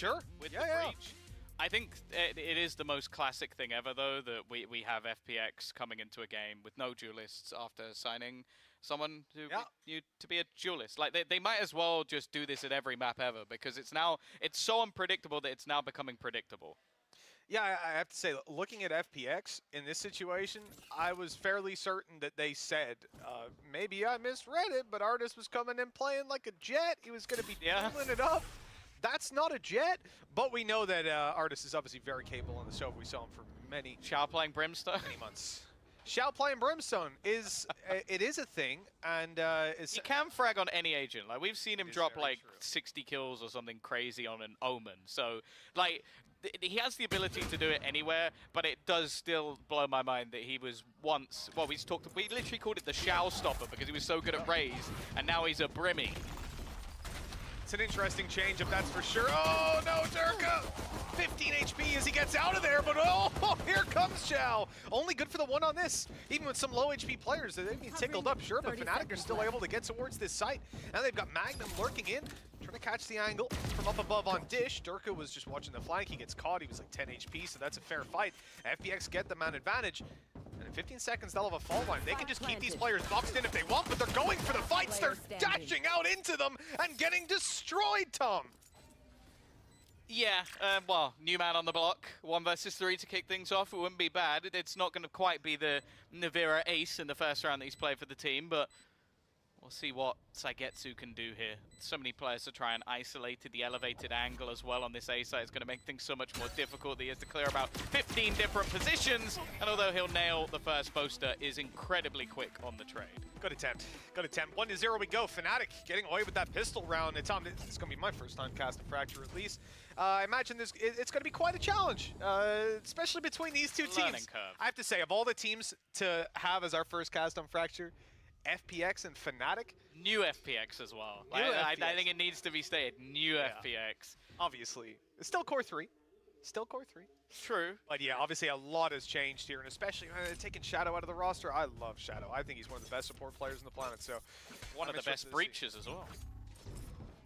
Sure. With the breach. I think it is the most classic thing ever, though, that we have FPX coming into a game with no duelists after signing someone who knew to be a duelist. Like, they might as well just do this at every map ever, because it's so unpredictable that it's now becoming predictable. Yeah, I have to say, looking at FPX in this situation, I was fairly certain that they said, maybe I misread it, but Artis was coming in playing like a jet. He was going to be pulling it up. That's not a jet, but we know that Artis is obviously very capable on the show. We saw him for many... Xiao playing Brimstone? Many months. Xiao playing Brimstone is it is a thing, and he can frag on any agent. Like, we've seen him drop like 60 kills or something crazy on an Omen. So, like, he has the ability to do it anywhere, but it does still blow my mind that he was once... Well, we literally called it the Xiao stopper because he was so good at Raze, and now he's a Brimmy. It's an interesting change-up, that's for sure. Oh, no, Durka! 15 HP as he gets out of there, but oh, here comes Xiao. Only good for the one on this. Even with some low HP players, they'd be tickled up, sure, but Fnatic are still able to get towards this site. Now they've got Magnum lurking in, trying to catch the angle from up above on Dish. Durka was just watching the flank. He gets caught. He was like 10 HP, so that's a fair fight. FPX get the man advantage. And in 15 seconds, they'll have a fall line. They can just keep these players boxed in if they want, but they're going for the fights. They're dashing out into them and getting destroyed, Tom. Yeah, well, new man on the block, 1 versus 3 to kick things off. It wouldn't be bad. It's not going to quite be the Navira ace in the first round that he's played for the team, but we'll see what Saigetsu can do here. So many players to try and isolate the elevated angle as well on this A site. It's going to make things so much more difficult. He has to clear about 15 different positions, and although he'll nail the first poster, is incredibly quick on the trade. Good attempt. Good attempt. 1-0 we go. Fnatic getting away with that pistol round. It's going to be my first time casting Fracture at least. I imagine it's going to be quite a challenge, especially between these two teams. Curve. I have to say, of all the teams to have as our first cast on Fracture, FPX and Fnatic. New FPX as well. I think it needs to be stated. New FPX. Obviously. It's still Core 3. Still Core 3. True. But yeah, obviously a lot has changed here, and especially taking Shadow out of the roster. I love Shadow. I think he's one of the best support players on the planet. So one of the best breaches as well.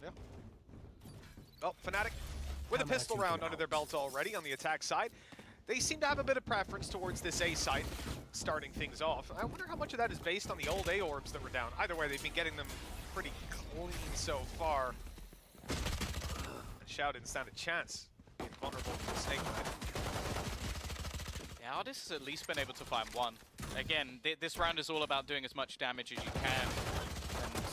Yeah. Well, Fnatic with a pistol round under their belt already on the attack side. They seem to have a bit of preference towards this A site, starting things off. I wonder how much of that is based on the old A orbs that were down. Either way, they've been getting them pretty clean so far. Xiao didn't stand a chance being vulnerable to the Snake Knife. Yeah, Artis has at least been able to find one. Again, this round is all about doing as much damage as you can.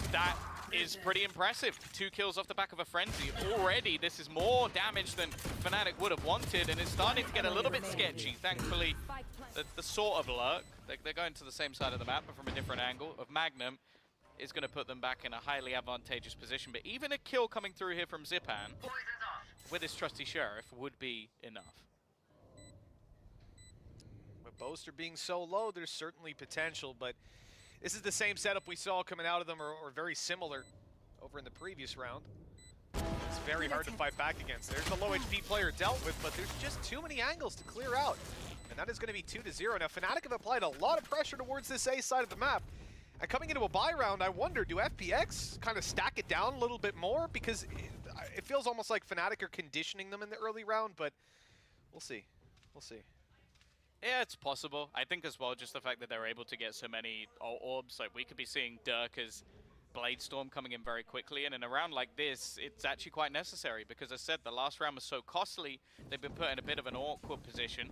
And that is pretty impressive. 2 kills off the back of a frenzy. Already, this is more damage than Fnatic would have wanted, and it's starting to get a little bit sketchy. Thankfully, the sort of lurk, they're going to the same side of the map, but from a different angle, of Magnum is going to put them back in a highly advantageous position. But even a kill coming through here from Zipan with his trusty Sheriff would be enough. With Boaster being so low, there's certainly potential, but this is the same setup we saw coming out of them, or very similar over in the previous round. It's very hard to fight back against. There's the low HP player dealt with, but there's just too many angles to clear out. And that is going to be 2-0. Now, Fnatic have applied a lot of pressure towards this A side of the map. And coming into a bye round, I wonder, do FPX kind of stack it down a little bit more? Because it feels almost like Fnatic are conditioning them in the early round, but we'll see. We'll see. Yeah, it's possible. I think as well, just the fact that they're able to get so many orbs, like we could be seeing Durka's Bladestorm coming in very quickly, and in a round like this, it's actually quite necessary, because as I said, the last round was so costly, they've been put in a bit of an awkward position.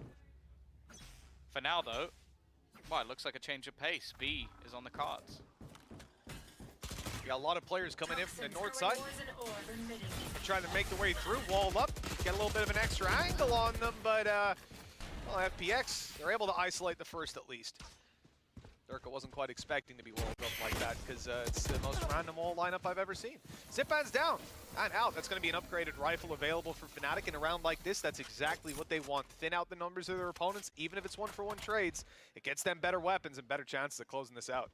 For now, though, well, it looks like a change of pace. B is on the cards. We got a lot of players coming in from the north side. Trying to make their way through, walled up, get a little bit of an extra angle on them, but well, FPX, they're able to isolate the first at least. Durka wasn't quite expecting to be walled up like that, because it's the most random wall lineup I've ever seen. Zipan's down and out. That's going to be an upgraded rifle available for Fnatic in a round like this. That's exactly what they want. Thin out the numbers of their opponents, even if it's 1-for-1 trades. It gets them better weapons and better chances of closing this out.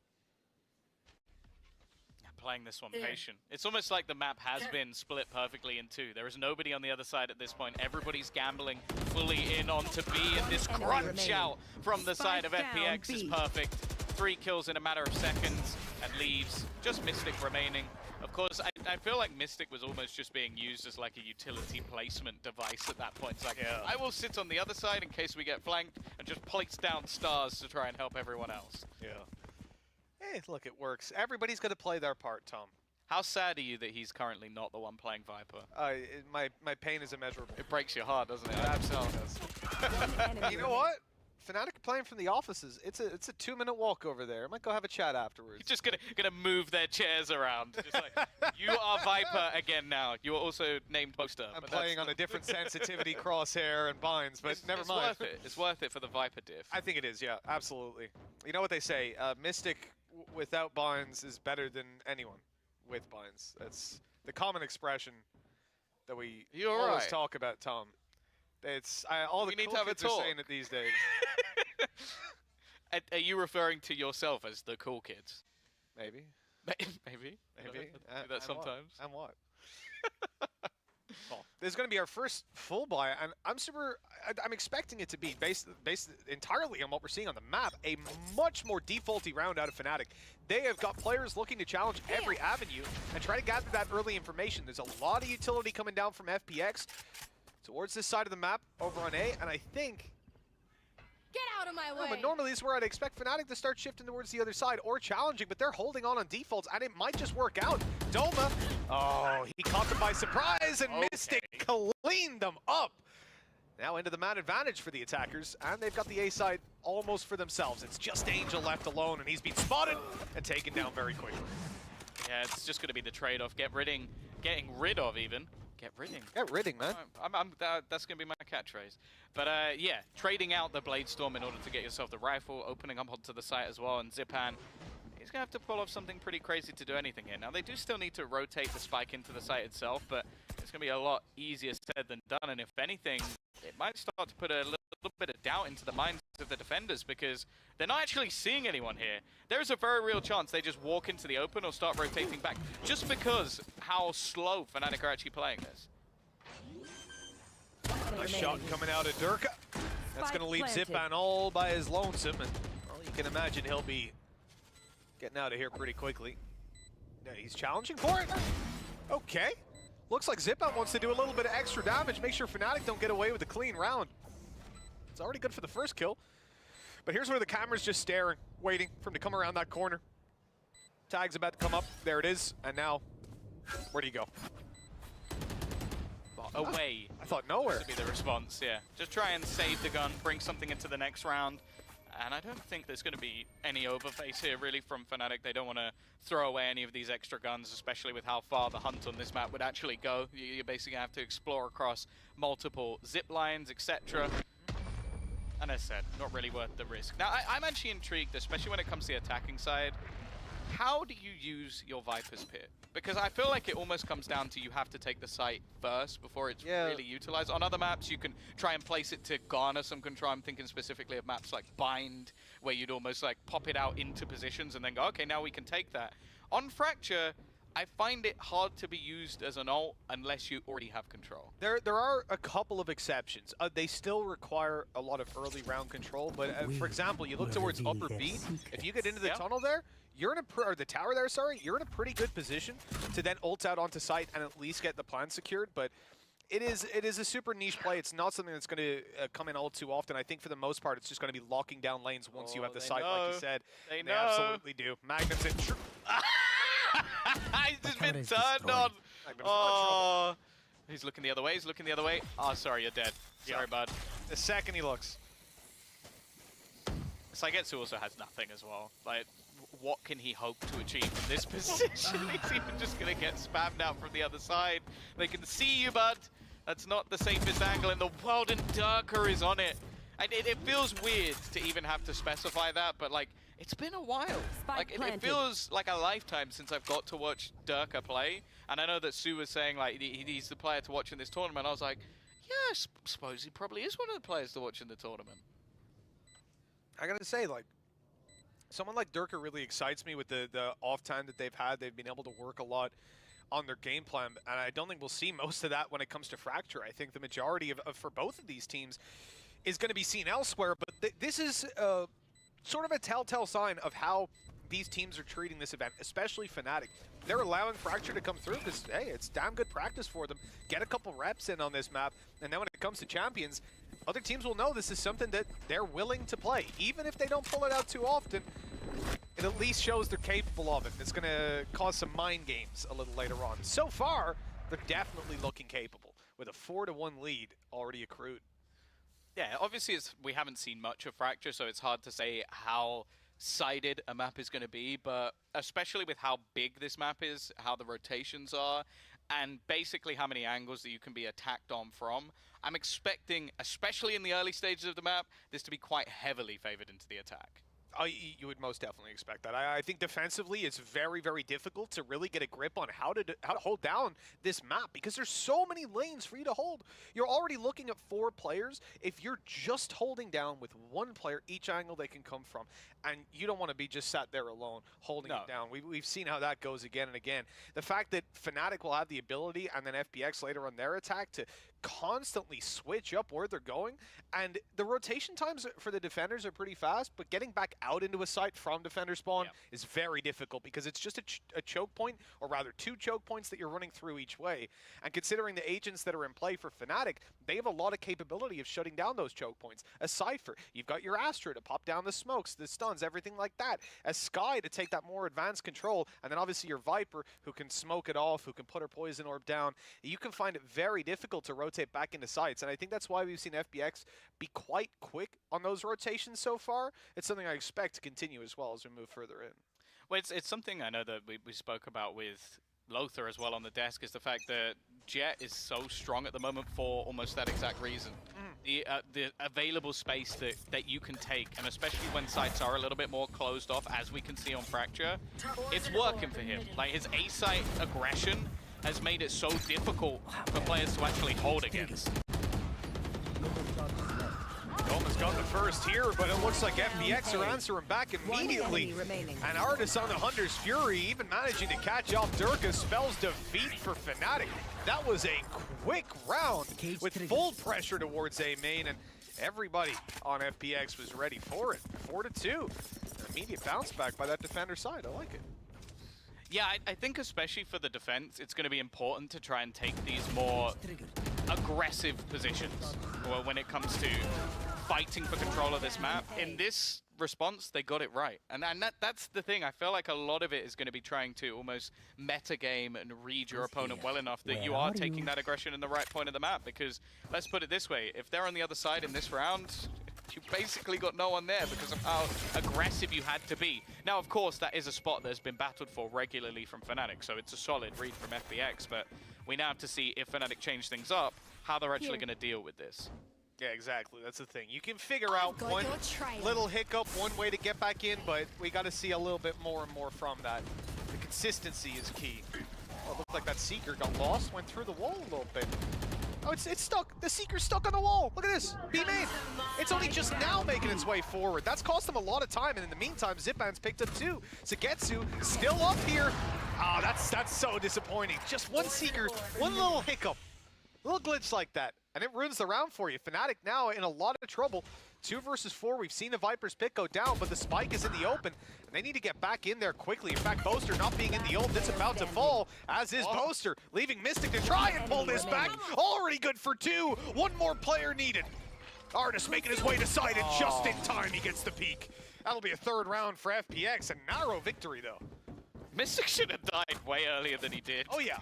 Playing this one patient. It's almost like the map has been split perfectly in two. There is nobody on the other side at this point. Everybody's gambling fully in onto B, and this crunch out from the side of FPX is perfect. 3 kills in a matter of seconds and leaves just Mystic remaining. Of course, I I feel like Mystic was almost just being used as like a utility placement device at that point. It's like, I will sit on the other side in case we get flanked and just place down stars to try and help everyone else. Yeah. Hey, look, it works. Everybody's got to play their part, Tom. How sad are you that he's currently not the one playing Viper? My pain is immeasurable. It breaks your heart, doesn't it? It absolutely does. You know what? Fnatic playing from the offices. It's a 2-minute walk over there. I might go have a chat afterwards. You're just gonna move their chairs around. Just like, you are Viper again now. You are also named Poster. I'm playing on a different sensitivity crosshair and binds, but never mind. It's worth it. It's worth it for the Viper diff. I think it is, yeah, absolutely. You know what they say, Mystic without binds is better than anyone with binds. That's the common expression that we always talk about, Tom. It's all the cool kids are saying it these days. Are you referring to yourself as the cool kids? Maybe. Maybe. Maybe. Do that sometimes. And what? Well, this is going to be our first full buy, and I'm expecting it to be based entirely on what we're seeing on the map, a much more defaulty round out of Fnatic. They have got players looking to challenge every avenue and try to gather that early information. There's a lot of utility coming down from FPX towards this side of the map over on A, and I think... Get out of my way! But normally this is where I'd expect Fnatic to start shifting towards the other side or challenging, but they're holding on defaults, and it might just work out. Doma, oh, he caught them by surprise, and Mystic cleaned them up. Now into the man advantage for the attackers, and they've got the A side almost for themselves. It's just Angel left alone, and he's been spotted and taken down very quickly. Yeah, it's just going to be the trade-off. Getting rid of even. Get ridding, man. That's going to be my catchphrase. But yeah, trading out the Blade Storm in order to get yourself the rifle, opening up onto the site as well, and Zipan, he's going to have to pull off something pretty crazy to do anything here. Now, they do still need to rotate the spike into the site itself, but it's going to be a lot easier said than done, and if anything, it might start to put a little bit of doubt into the minds of the defenders because they're not actually seeing anyone here. There is a very real chance they just walk into the open or start rotating back just because how slow Fnatic are actually playing this. A shot coming out of Durka. That's going to leave Zipan all by his lonesome, and well, you can imagine he'll be getting out of here pretty quickly. Yeah, he's challenging for it. Okay. Looks like Zipan wants to do a little bit of extra damage, make sure Fnatic don't get away with a clean round. It's already good for the first kill. But here's where the camera's just staring, waiting for him to come around that corner. Tag's about to come up. There it is. And now, where do you go? Away. I thought nowhere. To be the response, yeah. Just try and save the gun, bring something into the next round. And I don't think there's going to be any overface here, really, from Fnatic. They don't want to throw away any of these extra guns, especially with how far the hunt on this map would actually go. You basically have to explore across multiple zip lines, etc. And as I said, not really worth the risk. Now, I'm actually intrigued, especially when it comes to the attacking side. How do you use your Viper's Pit? Because I feel like it almost comes down to you have to take the site first before it's really utilized. On other maps, you can try and place it to garner some control. I'm thinking specifically of maps like Bind, where you'd almost like pop it out into positions and then go, okay, now we can take that. On Fracture, I find it hard to be used as an ult unless you already have control. There are a couple of exceptions. They still require a lot of early round control, but for example, you look towards upper B, if you get into the tunnel there, you're in or the tower there, sorry, you're in a pretty good position to then ult out onto site and at least get the plan secured, but it is a super niche play. It's not something that's going to come in all too often. I think for the most part, it's just going to be locking down lanes once you have the site, like you said. They absolutely do. Magnum's in. He's just been turned on. Oh, he's looking the other way. He's looking the other way. Oh, sorry, you're dead. Sorry, bud. The second he looks. Saigetsu also has nothing as well. Like, what can he hope to achieve from this position? He's even just going to get spammed out from the other side. They can see you, bud. That's not the safest angle in the world, and Durka is on it. And it feels weird to even have to specify that, but like, it's been a while. Like, it feels like a lifetime since I've got to watch Durka play. And I know that Sue was saying like he's the player to watch in this tournament. I was like, yeah, I suppose he probably is one of the players to watch in the tournament. I gotta say, like, someone like Durka really excites me with the off time that they've had. They've been able to work a lot on their game plan, and I don't think we'll see most of that when it comes to Fracture. I think the majority of for both of these teams is going to be seen elsewhere, but this is sort of a telltale sign of how these teams are treating this event, especially Fnatic. they're allowing Fracture to come through because, hey, it's damn good practice for them. Get a couple reps in on this map, and then when it comes to Champions, other teams will know this is something that they're willing to play. Even if they don't pull it out too often, it at least shows they're capable of it. It's going to cause some mind games a little later on. So far, they're definitely looking capable with a 4-1 lead already accrued. Yeah, obviously we haven't seen much of Fracture, so it's hard to say how sided a map is going to be, but especially with how big this map is, how the rotations are, and basically how many angles that you can be attacked on from, I'm expecting, especially in the early stages of the map, this to be quite heavily favored into the attack. You would most definitely expect that. I think defensively it's very, very difficult to really get a grip on how to hold down this map because there's so many lanes for you to hold. You're already looking at 4 players. If you're just holding down with 1 player each angle they can come from, and you don't want to be just sat there alone holding it down. We've seen how that goes again and again. The fact that Fnatic will have the ability, and then FPX later on their attack, to constantly switch up where they're going, and the rotation times for the defenders are pretty fast, but getting back out into a site from defender spawn is very difficult because it's just a choke point, or rather 2 choke points that you're running through each way. And considering the agents that are in play for Fnatic, they have a lot of capability of shutting down those choke points. A Cypher, you've got your Astra to pop down the smokes, the stuns, everything like that. A Sky to take that more advanced control, and then obviously your Viper who can smoke it off, who can put her poison orb down. You can find it very difficult to rotate back into sites, and I think that's why we've seen FPX be quite quick on those rotations so far. It's something I expect to continue as well as we move further in. Well, it's something I know that we spoke about with Lothar as well on the desk, is the fact that Jet is so strong at the moment for almost that exact reason. The available space that you can take, and especially when sites are a little bit more closed off, as we can see on Fracture, it's working for him. Like, his A-site aggression has made it so difficult for players to actually hold against. Goma's got the first here, but it looks like FPX are answering back immediately. And Artis on the Hunter's Fury, even managing to catch off Durka, spells defeat for Fnatic. That was a quick round with full pressure towards A main, and everybody on FPX was ready for it. 4-2. An immediate bounce back by that defender side. I like it. Yeah, I think especially for the defense, it's going to be important to try and take these more aggressive positions when it comes to fighting for control of this map. In this response, they got it right. And that's the thing. I feel like a lot of it is going to be trying to almost meta game and read your opponent well enough that you are taking that aggression in the right point of the map. Because let's put it this way, if they're on the other side in this round, you basically got no one there because of how aggressive you had to be. Now, of course, that is a spot that's been battled for regularly from Fnatic, so it's a solid read from FPX, but we now have to see if Fnatic change things up, how they're actually going to deal with this. Yeah, exactly. That's the thing. You can figure out one little hiccup, one way to get back in, but we got to see a little bit more and more from that. The consistency is key. Oh, it looked like that Seeker got lost, went through the wall a little bit. Oh, it's stuck. The Seeker's stuck on the wall. Look at this. B main. It's only just now making its way forward. That's cost them a lot of time, and in the meantime, Zipman's picked up 2. Sugetsu still up here. Oh, that's so disappointing. Just one Seeker, one little hiccup. A little glitch like that, and it ruins the round for you. Fnatic now in a lot of trouble. 2 versus 4. We've seen the Viper's pick go down, but the spike is in the open, and they need to get back in there quickly. In fact, Boaster not being in the ult, it's about to fall, as is Boaster, leaving Mystic to try and pull this back. Already good for 2. One more player needed. Artis making his way to side, and just in time he gets the peak. That'll be a 3rd round for FPX, a narrow victory though. Mystic should have died way earlier than he did. Oh yeah.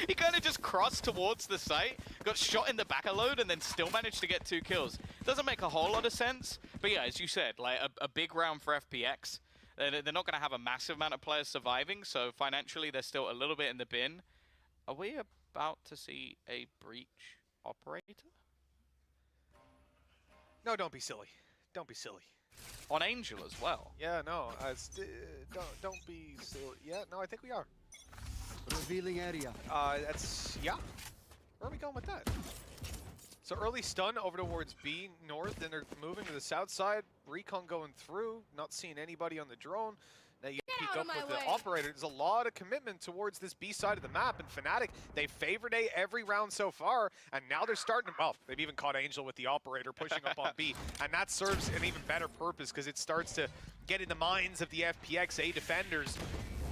He kind of just crossed towards the site, got shot in the back a load, and then still managed to get 2 kills. Doesn't make a whole lot of sense, but yeah, as you said, like a big round for FPX. They're not going to have a massive amount of players surviving, so financially they're still a little bit in the bin. Are we about to see a breach operator? No, don't be silly. Don't be silly. On Angel as well. Yeah, no, don't be silly. Yeah, no, I think we are. Revealing area. That's, yeah. Where are we going with that? So early stun over towards B north, then they're moving to the south side. Recon going through, not seeing anybody on the drone. Now you peek up with the operator. There's a lot of commitment towards this B side of the map, and Fnatic, they favored A every round so far, and now they're starting to, well, they've even caught Angel with the operator pushing up on B, and that serves an even better purpose because it starts to get in the minds of the FPX A defenders.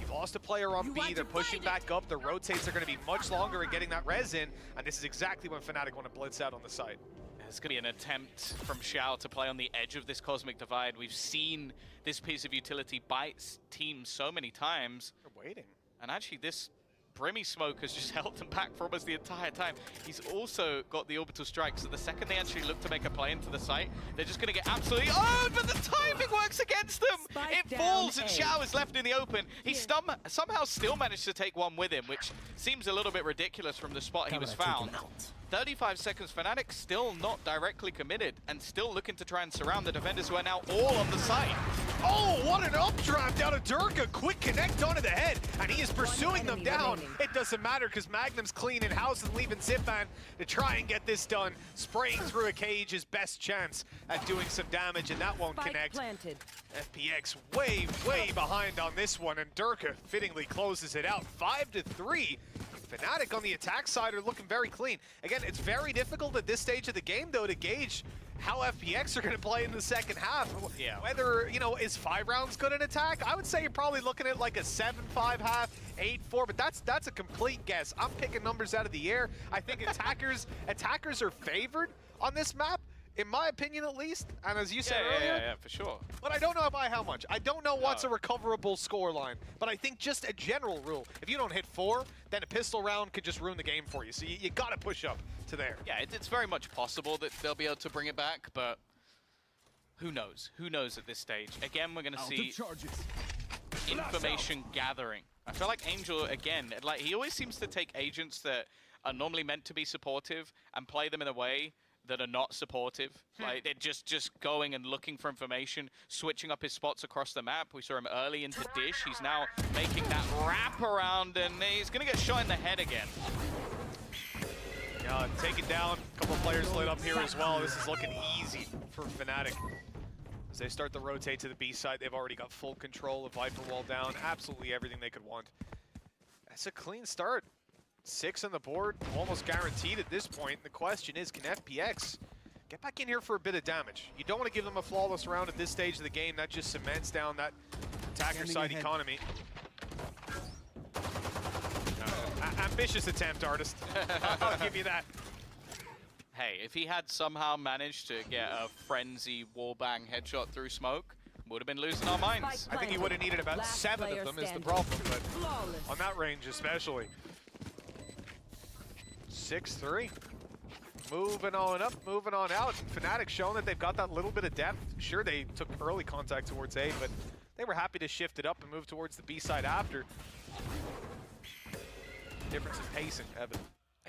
You've lost a player on B, they're pushing back up, the rotates are going to be much longer at getting that res in, and this is exactly when Fnatic want to blitz out on the site. There's going to be an attempt from Xiao to play on the edge of this Cosmic Divide. We've seen this piece of utility bite teams so many times. They're waiting. And actually this Brimmy smoke has just held them back for almost the entire time. He's also got the orbital strike, so the second they actually look to make a play into the site, they're just going to get absolutely owned, but the timing works against them! It falls and Xiao is left in the open. He somehow still managed to take one with him, which seems a little bit ridiculous from the spot he was found. 35 seconds, Fnatic still not directly committed and still looking to try and surround the defenders who are now all on the site. Oh, what an updraft out of Durka. Quick connect onto the head, and he is pursuing them down. It doesn't matter because Magnum's clean in house and leaving Zipan to try and get this done. Spraying through a cage is best chance at doing some damage, and that won't connect. FPX way behind on this one, and Durka fittingly closes it out. 5-3. Fnatic on the attack side are looking very clean. Again, it's very difficult at this stage of the game, though, to gauge how FPX are going to play in the second half. Yeah. Whether, you know, is 5 rounds good in attack? I would say you're probably looking at like a 7-5 half, 8-4, but that's a complete guess. I'm picking numbers out of the air. I think attackers are favored on this map, in my opinion at least, and as you said earlier. Yeah, for sure. But I don't know by how much. I don't know what's a recoverable score line, but I think just a general rule, if you don't hit 4, then a pistol round could just ruin the game for you. So you got to push up to there. Yeah, it's very much possible that they'll be able to bring it back, but who knows? Who knows at this stage? Again, we're going to see information gathering. I feel like Angel, again, like he always seems to take agents that are normally meant to be supportive and play them in a way that are not supportive. Like they're just going and looking for information, switching up his spots across the map. We saw him early into Dish. He's now making that wrap around, and he's going to get shot in the head again. Yeah, take it down. A couple of players lit up here as well. This is looking easy for Fnatic. As they start to rotate to the B side, they've already got full control of Viper Wall down. Absolutely everything they could want. That's a clean start. 6 on the board, almost guaranteed at this point. The question is, can FPX get back in here for a bit of damage? You don't want to give them a flawless round at this stage of the game. That just cements down that attacker side economy. Ambitious attempt, Artist. I'll give you that. Hey, if he had somehow managed to get a frenzy wallbang headshot through smoke, would have been losing our minds. I think he would have needed about 7 of them is the problem, but on that range especially. 6-3. Moving on up, moving on out. Fnatic showing that they've got that little bit of depth. Sure, they took early contact towards A, but they were happy to shift it up and move towards the B side after. Difference in pacing, Evan.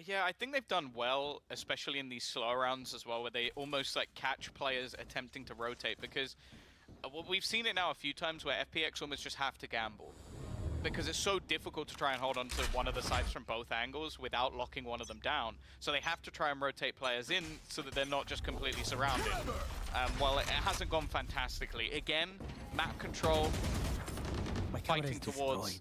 Yeah, I think they've done well, especially in these slow rounds as well, where they almost like catch players attempting to rotate, because we've seen it now a few times where FPX almost just have to gamble. Because it's so difficult to try and hold on to one of the sides from both angles without locking one of them down. So they have to try and rotate players in so that they're not just completely surrounded. Well, it hasn't gone fantastically. Again, map control, fighting towards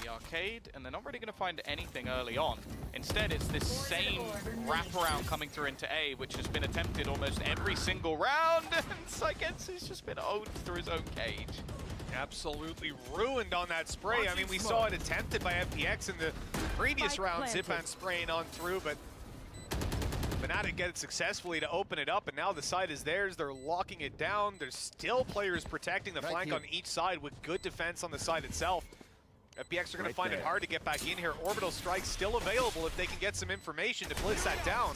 the arcade, and they're not really going to find anything early on. Instead, it's this same wraparound coming through into A, which has been attempted almost every single round, and Psygets has just been owned through his own cage. Absolutely ruined on that spray. I mean, we saw it attempted by FPX in the previous round. Zipan spraying on through, but Fnatic get it successfully to open it up, and now the side is theirs. They're locking it down. There's still players protecting the flank on each side with good defense on the side itself. FPX are going to find it hard to get back in here. Orbital Strike still available if they can get some information to blitz that down.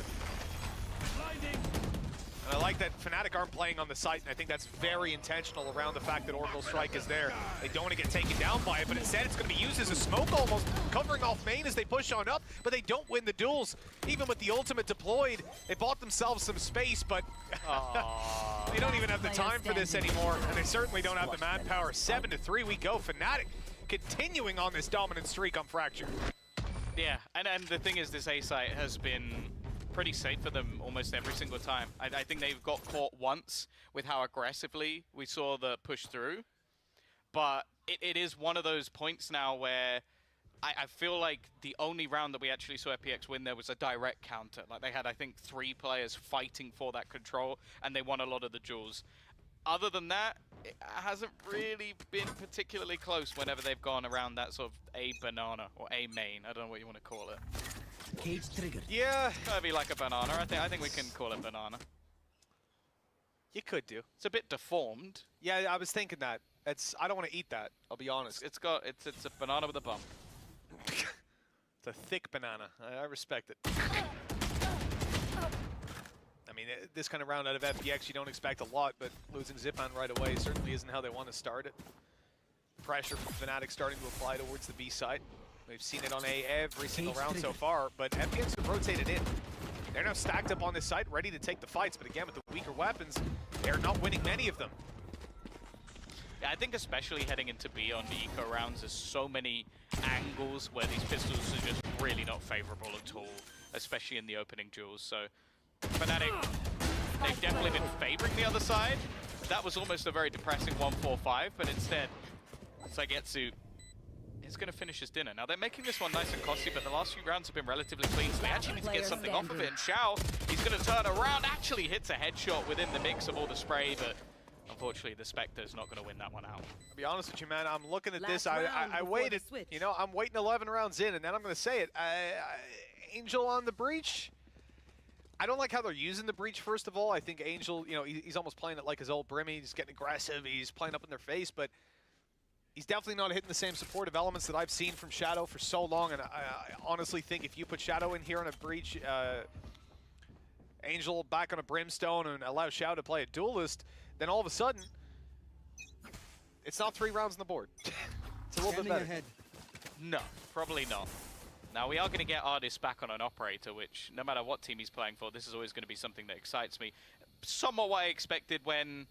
And I like that Fnatic aren't playing on the site, and I think that's very intentional around the fact that Orbital Strike is there. They don't want to get taken down by it, but instead it's going to be used as a smoke almost, covering off main as they push on up, but they don't win the duels. Even with the ultimate deployed, they bought themselves some space, but they don't even have the time for this anymore, and they certainly don't have the manpower. 7-3 we go. Fnatic continuing on this dominant streak on Fracture. Yeah, and the thing is, this A site has been pretty safe for them almost every single time. I think they've got caught once with how aggressively we saw the push through, but it is one of those points now where I feel like the only round that we actually saw FPX win there was a direct counter. Like they had, I think, 3 players fighting for that control, and they won a lot of the duels. Other than that, it hasn't really been particularly close whenever they've gone around that sort of A banana or A main. I don't know what you want to call it. Cage triggered. Yeah, Gotta be like a banana. I think we can call it banana. you could do. It's a bit deformed. Yeah, I was thinking that. I don't want to eat that. I'll be honest. It's a banana with a bump. It's a thick banana. I respect it. I mean, this kind of round out of FPX, you don't expect a lot, but losing Zipan right away certainly isn't how they want to start it. Pressure from Fnatic starting to apply towards the B side. We've seen it on A every single round so far, but FPX have rotated in. They're now stacked up on this side, ready to take the fights, but again, with the weaker weapons, they're not winning many of them. Yeah, I think especially heading into B on the eco rounds, there's so many angles where these pistols are just really not favorable at all, especially in the opening duels. So Fnatic, they've definitely been favoring the other side. That was almost a very depressing 1-4-5, but instead, Saigetsu is going to finish his dinner. Now they're making this one nice and costly, but the last few rounds have been relatively clean, so they actually need to get something off of it. And Xiao, he's going to turn around, actually hits a headshot within the mix of all the spray, but unfortunately, the Spectre's not going to win that one out. I'll be honest with you, man. I'm looking at this. Last round I before waited. the switch. You know, I'm waiting 11 rounds in, and then I'm going to say it. Angel on the breach. I don't like how they're using the breach, first of all. I think Angel, you know, he's almost playing it like his old Brimmy. He's getting aggressive. He's playing up in their face, but he's definitely not hitting the same supportive elements that I've seen from Shadow for so long. And I honestly think if you put Shadow in here on a breach, Angel back on a Brimstone, and allow Shadow to play a duelist, then all of a sudden, it's not 3 rounds on the board. It's a little bit better. Ahead. No, probably not. Now, we are going to get Ardis back on an operator, which, no matter what team he's playing for, this is always going to be something that excites me. Somewhat what I expected when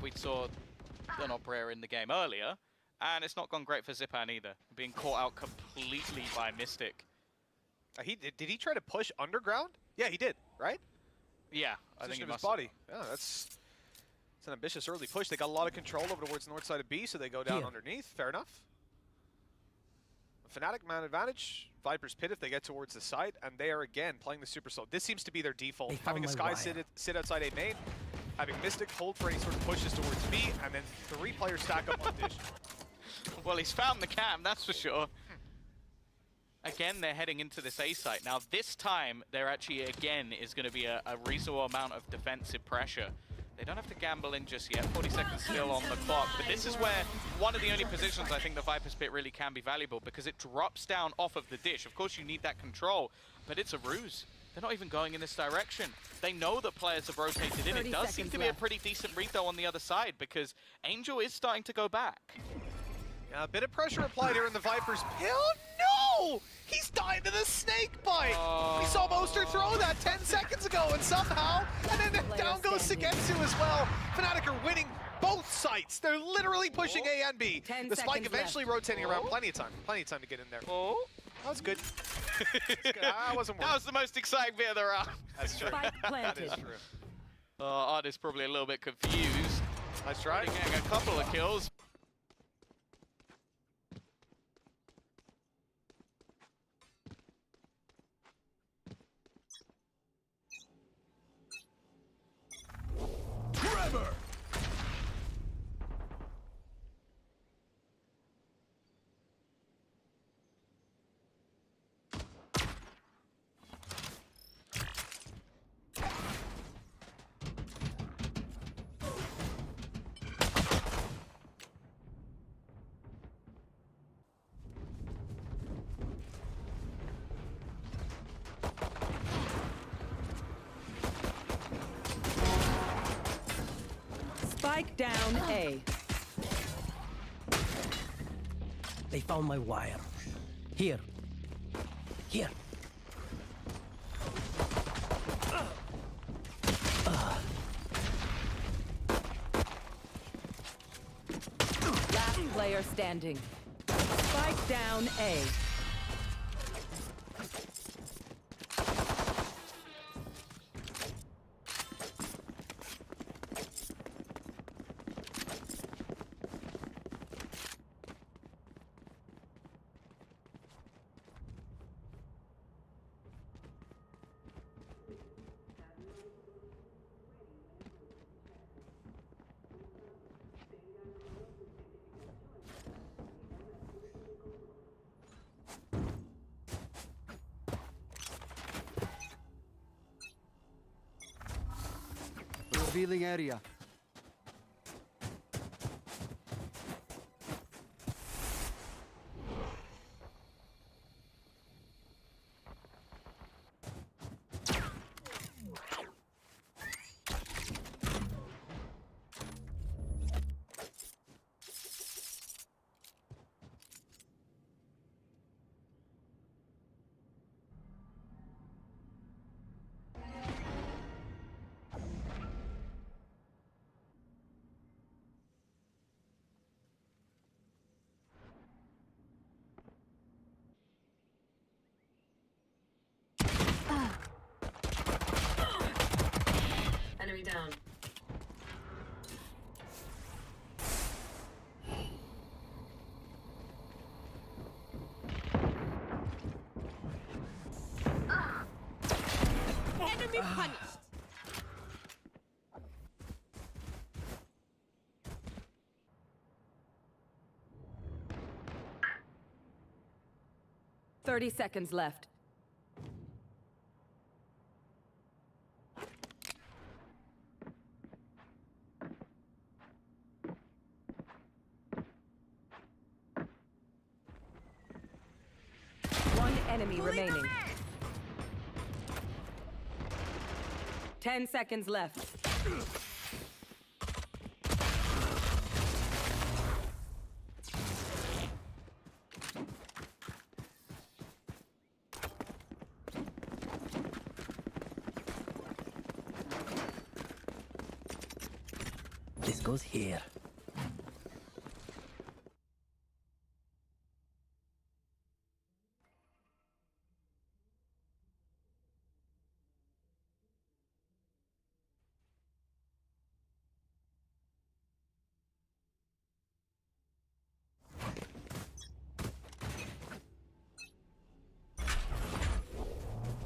we saw an operator in the game earlier, and it's not gone great for Zipan either, being caught out completely by Mystic. Did he try to push underground? Yeah, he did, right? Yeah, I think Position he of must his body. Yeah, it's an ambitious early push. They got a lot of control over towards the north side of B, so they go down underneath. Fair enough. Fnatic man advantage. Viper's Pit if they get towards the site, and they are again playing the super slow. This seems to be their default. Having a Sky sit outside A main, having Mystic hold for any sort of pushes towards B, and then 3 players stack up on Dish. Well, he's found the cam, that's for sure. Again, they're heading into this A site. Now, this time, there actually, again, is going to be a reasonable amount of defensive pressure. They don't have to gamble in just yet. 40 seconds still on the clock. But this is where one of the only positions I think the Viper's Pit really can be valuable, because it drops down off of the dish. Of course, you need that control, but it's a ruse. They're not even going in this direction. They know that players have rotated in. It does seem to be a pretty decent read, though, on the other side, because Angel is starting to go back. Yeah, a bit of pressure applied here in the Viper's. Oh, no! He's died to the snake bite! We saw Moster throw that 10 seconds ago, and somehow, and then down goes Saigetsu as well. Fnatic are winning both sites. They're literally pushing A and B. The spike eventually rotating around. Plenty of time to get in there. Oh, that was good. That's good. I wasn't worried. That was the most exciting bit of the round. That's true. Spike That planted. is true. Ardis probably a little bit confused. Nice try. Getting a couple of kills. Spike down A. They found my wire. Here. Here. Last player standing. Spike down A. Revealing area. Enemy down. Enemy punished. 30 seconds left. One enemy remaining. 10 seconds left. This goes here.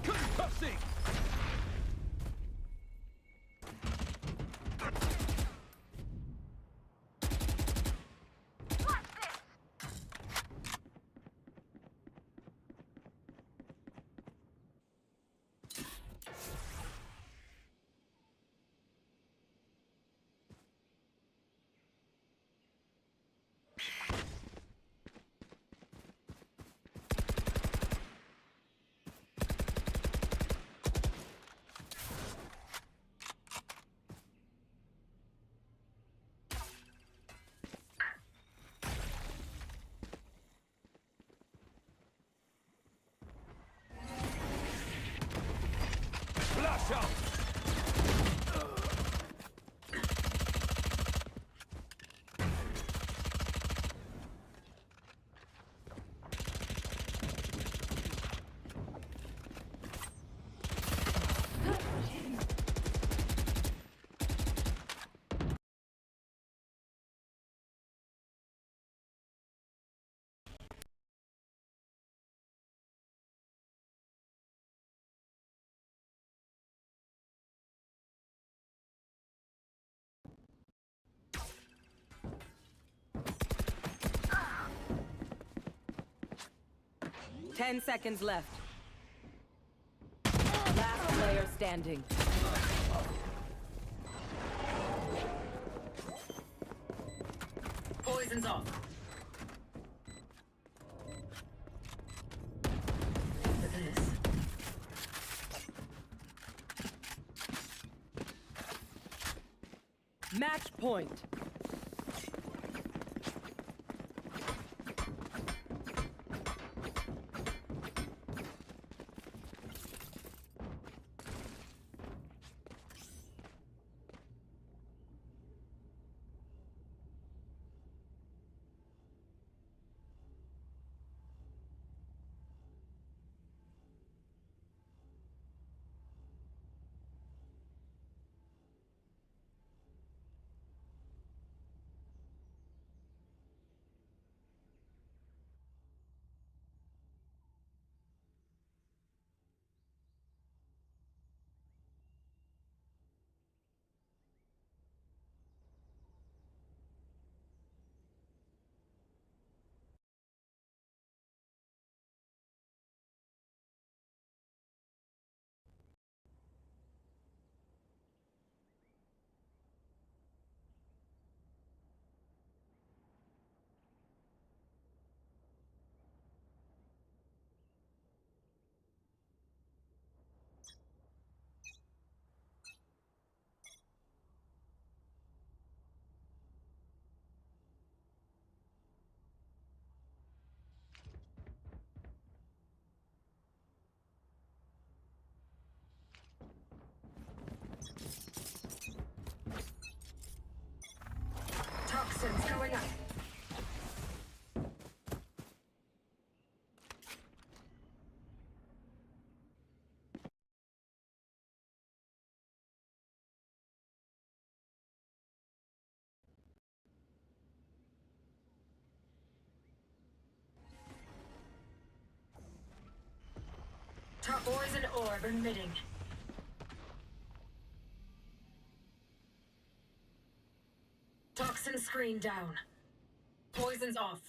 Concussing! Flash out! Ten seconds left. Last player standing. Poison's off. Look at this. Match point. Toxins going up. Top poison orb emitting. Toxin screen down. Poison's off.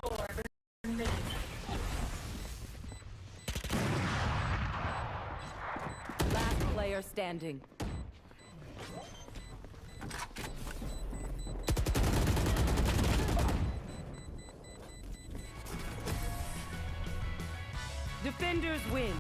Orb emitting. Last player standing. Defenders win.